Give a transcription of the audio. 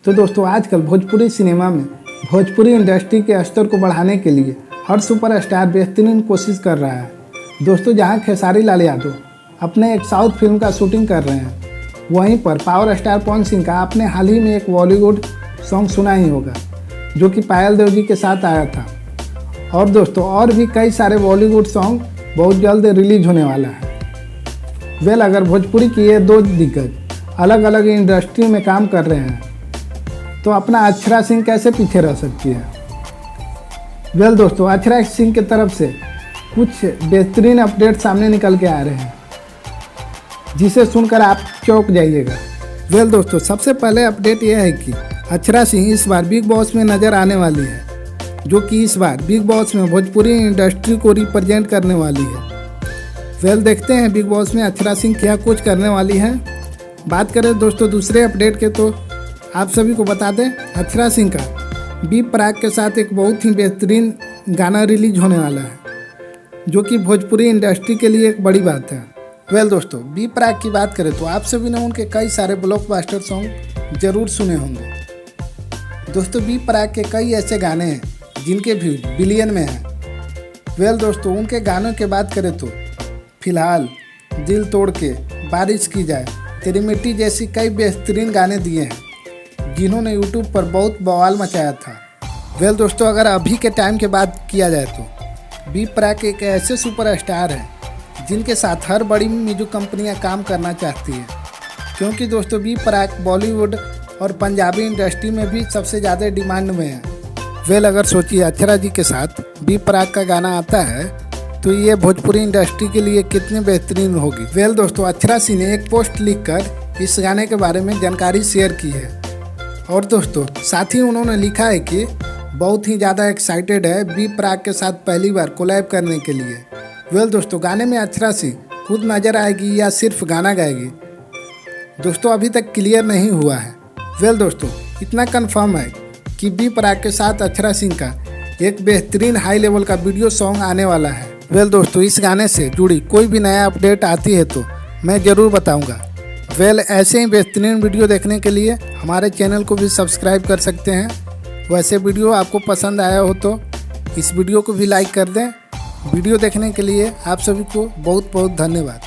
तो दोस्तों आजकल भोजपुरी सिनेमा में भोजपुरी इंडस्ट्री के स्तर को बढ़ाने के लिए हर सुपरस्टार बेहतरीन कोशिश कर रहा है। दोस्तों जहां खेसारी लाल यादव अपने एक साउथ फिल्म का शूटिंग कर रहे हैं, वहीं पर पावर स्टार पवन सिंह का आपने हाल ही में एक बॉलीवुड सॉन्ग सुना ही होगा जो कि पायल देव जी के साथ आया था। और दोस्तों और भी कई सारे बॉलीवुड सॉन्ग बहुत जल्द रिलीज होने वाला है। अगर भोजपुरी की ये दो दिग्गज अलग अलग इंडस्ट्री में काम कर रहे हैं तो अपना अक्षरा सिंह कैसे पीछे रह सकती है। दोस्तों अक्षरा सिंह की तरफ से कुछ बेहतरीन अपडेट सामने निकल के आ रहे हैं जिसे सुनकर आप चौंक जाइएगा। दोस्तों सबसे पहले अपडेट यह है कि अक्षरा सिंह इस बार बिग बॉस में नज़र आने वाली है, जो कि इस बार बिग बॉस में भोजपुरी इंडस्ट्री को रिप्रेजेंट करने वाली है। देखते हैं बिग बॉस में अक्षरा सिंह क्या कुछ करने वाली है। बात करें दोस्तों दूसरे अपडेट के तो आप सभी को बता दें अक्षरा सिंह का बी प्राक के साथ एक बहुत ही बेहतरीन गाना रिलीज होने वाला है, जो कि भोजपुरी इंडस्ट्री के लिए एक बड़ी बात है। दोस्तों बी प्राक की बात करें तो आप सभी ने उनके कई सारे ब्लॉकबस्टर सॉन्ग जरूर सुने होंगे। दोस्तों बी प्राक के कई ऐसे गाने हैं जिनके व्यू बिलियन में हैं। दोस्तों उनके गानों की बात करें तो फिलहाल, दिल तोड़ के, बारिश की जाए, तेरी मिट्टी जैसी कई बेहतरीन गाने दिए हैं जिन्होंने यूट्यूब पर बहुत बवाल मचाया था। दोस्तों अगर अभी के टाइम के बात किया जाए तो बी प्राक एक ऐसे सुपरस्टार हैं जिनके साथ हर बड़ी म्यूजिक कंपनियां काम करना चाहती है, क्योंकि दोस्तों बी प्राक बॉलीवुड और पंजाबी इंडस्ट्री में भी सबसे ज़्यादा डिमांड में है। अगर सोचिए अक्षरा जी के साथ बी प्राक का गाना आता है तो ये भोजपुरी इंडस्ट्री के लिए कितनी बेहतरीन होगी। दोस्तों अक्षरा सिंह ने एक पोस्ट लिखकर इस गाने के बारे में जानकारी शेयर की है और दोस्तों साथ ही उन्होंने लिखा है कि बहुत ही ज़्यादा एक्साइटेड है बी प्राक के साथ पहली बार कोलैब करने के लिए। दोस्तों गाने में अक्षरा सिंह खुद नजर आएगी या सिर्फ गाना गाएगी, दोस्तों अभी तक क्लियर नहीं हुआ है। दोस्तों इतना कंफर्म है कि बी प्राक के साथ अक्षरा सिंह का एक बेहतरीन हाई लेवल का वीडियो सॉन्ग आने वाला है। दोस्तों इस गाने से जुड़ी कोई भी नया अपडेट आती है तो मैं ज़रूर बताऊंगा। ऐसे ही बेहतरीन वीडियो देखने के लिए हमारे चैनल को भी सब्सक्राइब कर सकते हैं। वैसे वीडियो आपको पसंद आया हो तो इस वीडियो को भी लाइक कर दें। वीडियो देखने के लिए आप सभी को बहुत बहुत धन्यवाद।